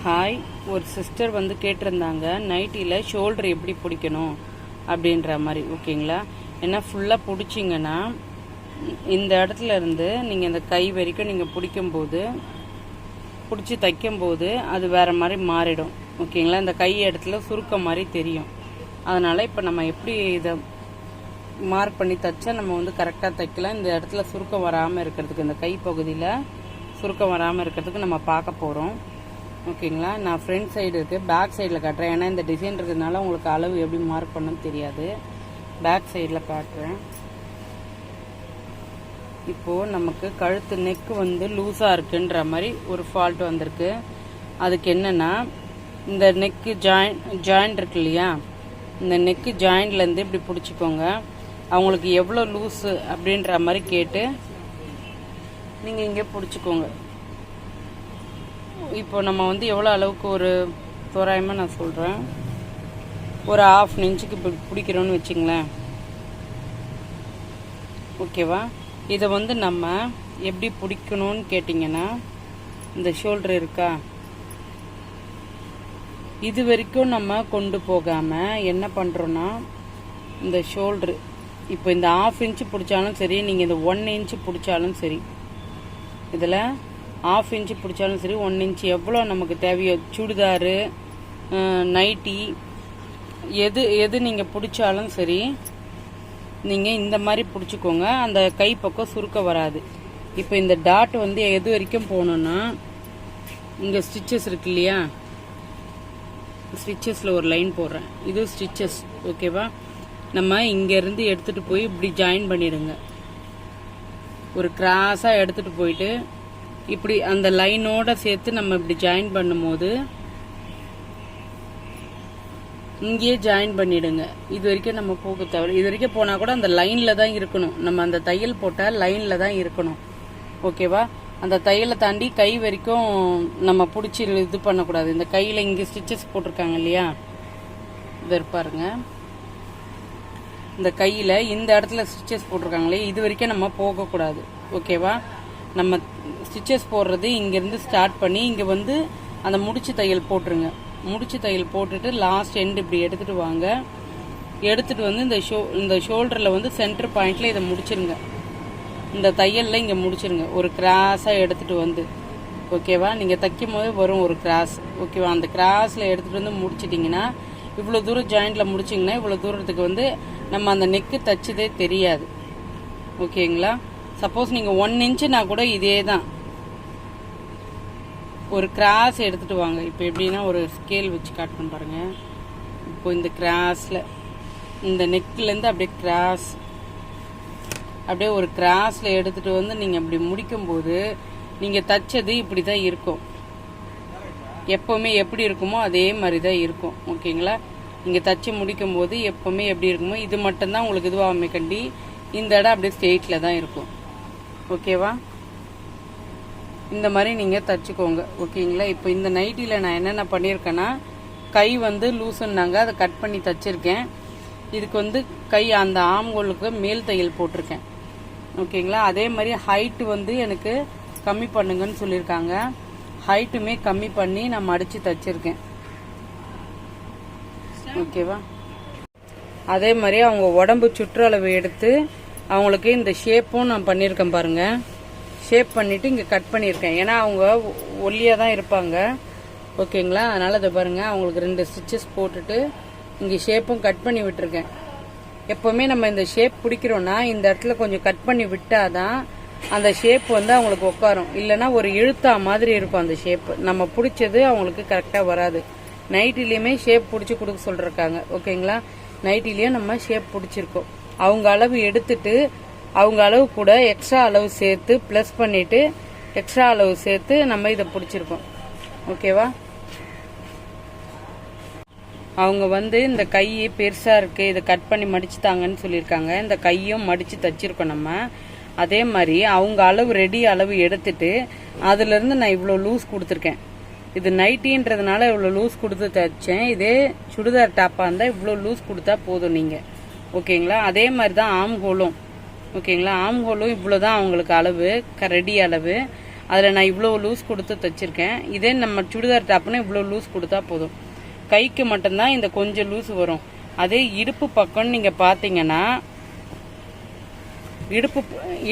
Hi, ஒரு sister வந்து கேட்டிருந்தாங்க நைட்டியில் ஷோல்டர் எப்படி பிடிக்கணும் அப்படின்ற மாதிரி. ஓகேங்களா? ஏன்னா ஃபுல்லாக பிடிச்சிங்கன்னா இந்த இடத்துல இருந்து நீங்கள் இந்த கை வரைக்கும் நீங்கள் பிடிச்சி தைக்கும்போது அது வேறு மாதிரி மாறிடும். ஓகேங்களா? இந்த கை இடத்துல சுருக்க மாதிரி தெரியும். அதனால் இப்போ நம்ம எப்படி இதை மார்க் பண்ணி தைச்சா நம்ம வந்து கரெக்டாக தைக்கலாம். இந்த இடத்துல சுருக்கம் வராமல் இருக்கிறதுக்கு, இந்த கை பகுதியில் சுருக்கம் வராமல் இருக்கிறதுக்கு நம்ம பார்க்க போகிறோம். ஓகேங்களா? நான் ஃப்ரண்ட் சைடு இருக்குது, பேக் சைடில் காட்டுறேன். ஏன்னா இந்த டிசைன் இருக்கிறதுனால உங்களுக்கு அளவு எப்படி மார்க் பண்ணணும்னு தெரியாது. பேக் சைடில் காட்டுறேன். இப்போது நமக்கு கழுத்து நெக்கு வந்து லூஸாக இருக்குன்ற மாதிரி ஒரு ஃபால்ட் வந்திருக்கு. அதுக்கு என்னென்னா, இந்த நெக்கு ஜாயிண்ட் இருக்கு இல்லையா, இந்த நெக்கு ஜாயிண்ட்லேருந்து இப்படி பிடிச்சிக்கோங்க. அவங்களுக்கு எவ்வளோ லூஸு அப்படின்ற மாதிரி கேட்டு நீங்கள் இங்கே பிடிச்சிக்கோங்க. இப்போ நம்ம வந்து எவ்வளோ அளவுக்கு, ஒரு தோராயமாக நான் சொல்கிறேன், ஒரு 1/2 இன்ச்சுக்கு இப்போ பிடிக்கிறோன்னு வச்சுங்களேன். ஓகேவா? இதை வந்து நம்ம எப்படி பிடிக்கணும்னு கேட்டிங்கன்னா, இந்த ஷோல்டர் இருக்கா, இது வரைக்கும் நம்ம கொண்டு போகாமல் என்ன பண்ணுறோன்னா, இந்த ஷோல்டரு இப்போ இந்த 1/2 இன்ச்சு பிடிச்சாலும் சரி, நீங்கள் இந்த 1 இன்ச்சு பிடிச்சாலும் சரி, இதில் 1/2 இன்ச்சு பிடிச்சாலும் சரி, 1 இன்ச்சு எவ்வளோ நமக்கு தேவையோ, சுடிதாரு, நைட்டி, எது நீங்கள் பிடிச்சாலும் சரி, நீங்கள் இந்த மாதிரி பிடிச்சிக்கோங்க. அந்த கை பக்கம் சுருக்க வராது. இப்போ இந்த டாட் வந்து எது வரைக்கும் போகணுன்னா, இங்கே ஸ்டிச்சஸ் இருக்கு இல்லையா, ஸ்டிச்சஸில் ஒரு லைன் போடுறேன், இது ஸ்டிச்சஸ். ஓகேவா? நம்ம இங்கேருந்து எடுத்துகிட்டு போய் இப்படி ஜாயின் பண்ணிடுங்க. ஒரு கிராஸாக எடுத்துகிட்டு போயிட்டு இப்படி அந்த லைனோட சேர்த்து நம்ம இப்படி ஜாயின் பண்ணும்போது இங்கேயே ஜாயின் பண்ணிடுங்க. இது வரைக்கும் நம்ம போக தேவை. இது வரைக்கும் போனால் கூட அந்த லைனில் தான் இருக்கணும். நம்ம அந்த தையல் போட்டால் லைனில் தான் இருக்கணும். ஓகேவா? அந்த தையலை தாண்டி கை வரைக்கும் நம்ம பிடிச்சி இது பண்ணக்கூடாது. இந்த கையில் இங்கே ஸ்டிச்சஸ் போட்டிருக்காங்க இல்லையா, இது பாருங்க, இந்த கையில் இந்த இடத்துல ஸ்டிச்சஸ் போட்டிருக்காங்களே, இது வரைக்கும் நம்ம போகக்கூடாது. ஓகேவா? நம்ம ஸ்டிச்சஸ் போடுறது இங்கேருந்து ஸ்டார்ட் பண்ணி இங்கே வந்து அந்த முடிச்சு தையல் போட்டுருங்க. முடிச்சு தையல் போட்டுட்டு லாஸ்ட் எண்டு இப்படி எடுத்துகிட்டு வாங்க. எடுத்துகிட்டு வந்து இந்த ஷோல்டரில் வந்து சென்டர் பாயிண்டில் இதை முடிச்சிருங்க. இந்த தையலில் இங்கே முடிச்சிருங்க. ஒரு கிராஸாக எடுத்துகிட்டு வந்து, ஓகேவா, நீங்கள் தைக்கும் போது வரும் ஒரு கிராஸ். ஓகேவா? அந்த கிராஸில் எடுத்துகிட்டு வந்து முடிச்சிட்டிங்கன்னா, இவ்வளோ தூரம் ஜாயிண்டில் முடிச்சிங்கன்னா இவ்வளோ தூரத்துக்கு வந்து நம்ம அந்த நெக்கு தைச்சதே தெரியாது. ஓகேங்களா? சப்போஸ் நீங்கள் 1 இன்ச்சுனா கூட இதே தான், ஒரு கிராஸ் எடுத்துகிட்டு வாங்க. இப்போ எப்படின்னா, ஒரு ஸ்கேல் வச்சு காட்டணும் பாருங்கள். இப்போ இந்த கிராஸில் இந்த நெக்கிலேருந்து அப்படியே கிராஸ், அப்படியே ஒரு கிராஸில் எடுத்துகிட்டு வந்து நீங்கள் அப்படி முடிக்கும்போது நீங்கள் தைச்சது இப்படி தான் இருக்கும். எப்போவுமே எப்படி இருக்குமோ அதே மாதிரி தான் இருக்கும். ஓகேங்களா? நீங்கள் தைச்சி முடிக்கும்போது எப்போவுமே எப்படி இருக்குமோ இது மட்டும்தான் உங்களுக்கு இதுவாகுமே கண்டி, இந்த இடம் அப்படியே ஸ்ட்ரெயிட்டில் தான் இருக்கும். ஓகேவா? இந்த மாதிரி நீங்கள் தைச்சிக்கோங்க. ஓகேங்களா? இப்போ இந்த நைட்டியில் நான் என்னென்ன பண்ணியிருக்கேன்னா, கை வந்து லூசுன்னாங்க, அதை கட் பண்ணி தைச்சிருக்கேன். இதுக்கு வந்து கை அந்த ஆம்கோலுக்கு மேல் தையல் போட்டிருக்கேன். ஓகேங்களா? அதே மாதிரி ஹைட்டு வந்து எனக்கு கம்மி பண்ணுங்கன்னு சொல்லியிருக்காங்க. ஹைட்டுமே கம்மி பண்ணி நான் மடித்து தைச்சிருக்கேன். ஓகேவா? அதே மாதிரி அவங்க உடம்பு சுற்றளவு எடுத்து அவங்களுக்கு இந்த ஷேப்பும் நான் பண்ணியிருக்கேன் பாருங்கள். ஷேப் பண்ணிவிட்டு இங்கே கட் பண்ணியிருக்கேன். ஏன்னா அவங்க ஒல்லியாக தான் இருப்பாங்க. ஓகேங்களா? அதனால் அதை பாருங்கள், அவங்களுக்கு 2 ஸ்டிச்சஸ் போட்டுட்டு இங்கே ஷேப்பும் கட் பண்ணி விட்டுருக்கேன். எப்போவுமே நம்ம இந்த ஷேப் பிடிக்கிறோன்னா இந்த இடத்துல கொஞ்சம் கட் பண்ணி விட்டால் தான் அந்த ஷேப் வந்து அவங்களுக்கு உட்காரும். இல்லைன்னா ஒரு இழுத்தா மாதிரி இருக்கும் அந்த ஷேப். நம்ம பிடிச்சது அவங்களுக்கு கரெக்டாக வராது. நைட்டிலையுமே ஷேப் பிடிச்சி கொடுக்க சொல்லிருக்காங்க. ஓகேங்களா? நைட்டிலையும் நம்ம ஷேப் பிடிச்சிருக்கோம். அவங்க அளவு எடுத்துட்டு அவங்க அளவு கூட எக்ஸ்ட்ரா அளவு சேர்த்து ப்ளஸ் பண்ணிவிட்டு எக்ஸ்ட்ரா அளவு சேர்த்து நம்ம இதை பிடிச்சிருக்கோம். ஓகேவா? அவங்க வந்து இந்த கை பெருசாக இருக்குது, இதை கட் பண்ணி மடிச்சுத்தாங்கன்னு சொல்லியிருக்காங்க. இந்த கையும் மடித்து தைச்சிருக்கோம் நம்ம. அதே மாதிரி அவங்க அளவு ரெடி அளவு எடுத்துட்டு அதுலேருந்து நான் இவ்வளோ லூஸ் கொடுத்துருக்கேன். இது நைட்டின்றதுனால இவ்வளோ லூஸ் கொடுத்து தைச்சேன். இதே சுடிதார் டாப்பாக இருந்தால் இவ்வளோ லூஸ் கொடுத்தா போதும் நீங்கள். ஓகேங்களா? அதே மாதிரி தான் ஆம்ஹோலும். ஓகேங்களா? ஆம்ஹோலும் இவ்வளோ தான் அவங்களுக்கு அளவு, ரெடி அளவு. அதில் நான் இவ்வளோ லூஸ் கொடுத்து தைச்சிருக்கேன். இதே நம்ம சுடிதார் டாப்னா இவ்வளோ லூஸ் கொடுத்தா போதும். கைக்கு மட்டும்தான் இந்த கொஞ்சம் லூஸ் வரும். அதே இடுப்பு பக்கம்னு நீங்கள் பார்த்தீங்கன்னா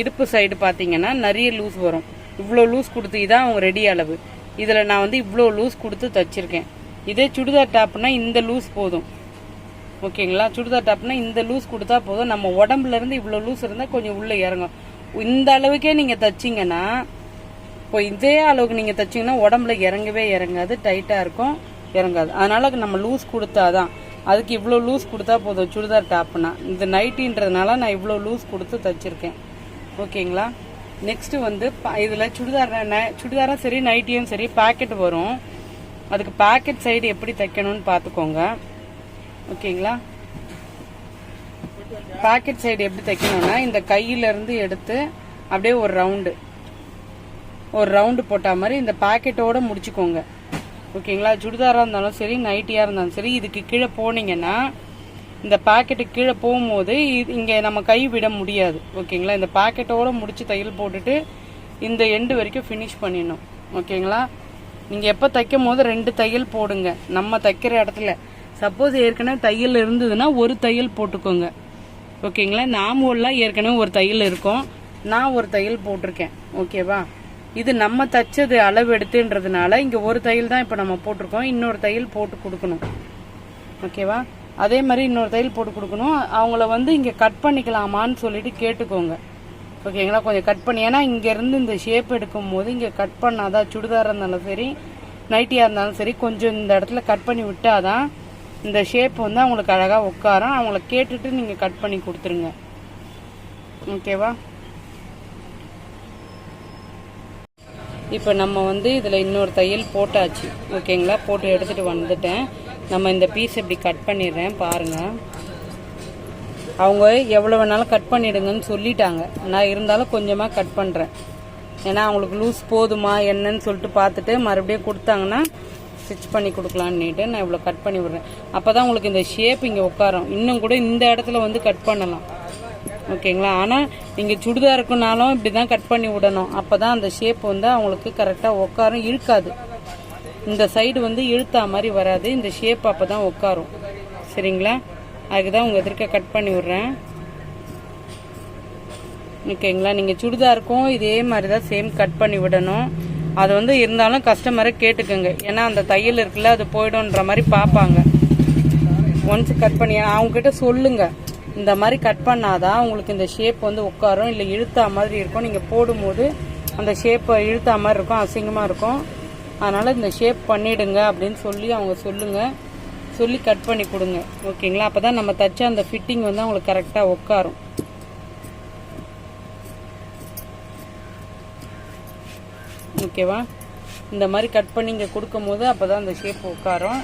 இடுப்பு சைடு பார்த்தீங்கன்னா நிறைய லூஸ் வரும். இவ்வளோ லூஸ் கொடுத்து இதான் அவங்க ரெடி அளவு. இதில் நான் வந்து இவ்வளோ லூஸ் கொடுத்து தைச்சிருக்கேன். இதே சுடிதார் டாப்னா இந்த லூஸ் போதும். ஓகேங்களா, சுடிதார் டாப்னா இந்த லூஸ் கொடுத்தா போதும். நம்ம உடம்புல இருந்து இவ்வளோ லூஸ் இருந்தால் கொஞ்சம் உள்ளே இறங்கும். இந்த அளவுக்கே நீங்கள் தைச்சிங்கன்னா, இப்போ இதே அளவுக்கு நீங்கள் தைச்சிங்கன்னா உடம்புல இறங்கவே இறங்காது, டைட்டாக இருக்கும், இறங்காது. அதனால நம்ம லூஸ் கொடுத்தாதான். அதுக்கு இவ்வளோ லூஸ் கொடுத்தா போதும் சுடிதார் டாப்னா. இந்த நைட்டின்றதுனால நான் இவ்வளோ லூஸ் கொடுத்து தைச்சிருக்கேன். ஓகேங்களா. நெக்ஸ்ட் வந்து இதில் சுடிதாரும் சரி நைட்டியும் சரி பாக்கெட் வரும். அதுக்கு பாக்கெட் சைடு எப்படி தைக்கணும்னு பார்த்துக்கோங்க. ஓகேங்களா. பாக்கெட் சைடு எப்படி தைக்கணும்னா, இந்த கையிலேருந்து எடுத்து அப்படியே ஒரு ரவுண்டு போட்ட மாதிரி இந்த பாக்கெட்டோட முடிச்சுக்கோங்க. ஓகேங்களா. சுடிதாராக இருந்தாலும் சரி நைட்டியாக இருந்தாலும் சரி, இதுக்கு கீழே போனீங்கன்னா இந்த பாக்கெட்டுக்கு கீழே போகும்போது இங்கே நம்ம கை விட முடியாது. ஓகேங்களா. இந்த பாக்கெட்டோட முடிச்சு தையல் போட்டுட்டு இந்த எண்டு வரைக்கும் ஃபினிஷ் பண்ணிடணும். ஓகேங்களா. நீங்கள் எப்போ தைக்கும் போது 2 தையல் போடுங்க. நம்ம தைக்கிற இடத்துல சப்போஸ் ஏற்கனவே தையல் இருந்ததுன்னா ஒரு தையல் போட்டுக்கோங்க. ஓகேங்களா. நாமூல்லாம் ஏற்கனவே ஒரு தையல் இருக்கும், நான் ஒரு தையல் போட்டிருக்கேன். ஓகேவா. இது நம்ம தைச்சது அளவு எடுத்துன்றதுனால இங்கே ஒரு தையல் தான் இப்போ நம்ம போட்டிருக்கோம். இன்னொரு தையல் போட்டு கொடுக்கணும். ஓகேவா. அதே மாதிரி இன்னொரு தையல் போட்டு கொடுக்கணும். அவங்கள வந்து இங்கே கட் பண்ணிக்கலாமான்னு சொல்லிட்டு கேட்டுக்கோங்க. ஓகேங்களா. கொஞ்சம் கட் பண்ணி, ஏன்னா இங்கேருந்து இந்த ஷேப் எடுக்கும் போது இங்கே கட் பண்ணாதான், சுடிதாராக இருந்தாலும் சரி நைட்டியாக இருந்தாலும் சரி, கொஞ்சம் இந்த இடத்துல கட் பண்ணி விட்டாதான் இந்த ஷேப் வந்து அவங்களுக்கு அழகாக உட்காரும். அவங்கள கேட்டுட்டு நீங்கள் கட் பண்ணி கொடுத்துருங்க. ஓகேவா. இப்போ நம்ம வந்து இதில் இன்னொரு தையல் போட்டாச்சு. ஓகேங்களா. போட்டு எடுத்துகிட்டு வந்துட்டேன். நம்ம இந்த பீஸ் இப்படி கட் பண்ணிடுறேன் பாருங்கள். அவங்க எவ்வளோ வேணாலும் கட் பண்ணிடுங்கன்னு சொல்லிட்டாங்க. நான் இருந்தாலும் கொஞ்சமாக கட் பண்ணுறேன். ஏன்னா அவங்களுக்கு லூஸ் போதுமா என்னன்னு சொல்லிட்டு பார்த்துட்டு மறுபடியும் கொடுத்தாங்கன்னா ஸ்டிச் பண்ணி கொடுக்கலான்னுட்டு நான் இவ்வளோ கட் பண்ணி விடுறேன். அப்போ தான் உங்களுக்கு இந்த ஷேப் இங்கே உட்காரும். இன்னும் கூட இந்த இடத்துல வந்து கட் பண்ணலாம். ஓகேங்களா. ஆனால் நீங்கள் சுடிதாருக்குனாலும் இப்படி தான் கட் பண்ணி விடணும். அப்போ தான் அந்த ஷேப் வந்து அவங்களுக்கு கரெக்டாக உட்காரும், இழுக்காது. இந்த சைடு வந்து இழுத்தா மாதிரி வராது. இந்த ஷேப் அப்போ தான் உட்காரும். சரிங்களா. அதுக்கு தான் உங்கள் எதிர்க்க கட் பண்ணி விட்றேன். ஓகேங்களா. நீங்கள் சுடிதாருக்கும் இதே மாதிரி தான் சேம் கட் பண்ணி விடணும். அது வந்து இருந்தாலும் கஸ்டமரை கேட்டுக்கோங்க. ஏன்னா அந்த தையல் இருக்குல்ல, அது போய்டும்ன்ற மாதிரி பார்ப்பாங்க. ஒன்ஸ் கட் பண்ணி அவங்ககிட்ட சொல்லுங்க, இந்த மாதிரி கட் பண்ணாதான் உங்களுக்கு இந்த ஷேப் வந்து உட்காரும், இல்லை இழுத்தா மாதிரி இருக்கும். நீங்கள் போடும்போது அந்த ஷேப்பை இழுத்தா மாதிரி இருக்கும், அசிங்கமாக இருக்கும். அதனால் இந்த ஷேப் பண்ணிவிடுங்க அப்படின்னு சொல்லி அவங்க சொல்லி கட் பண்ணி கொடுங்க. ஓகேங்களா. அப்போ தான் நம்ம தைச்ச அந்த ஃபிட்டிங் வந்து அவங்களுக்கு கரெக்டாக உட்காரும். ஓகேவா. இந்த மாதிரி கட் பண்ணி இங்கே கொடுக்கும் போது அப்போ தான் அந்த ஷேப் உட்காரும்.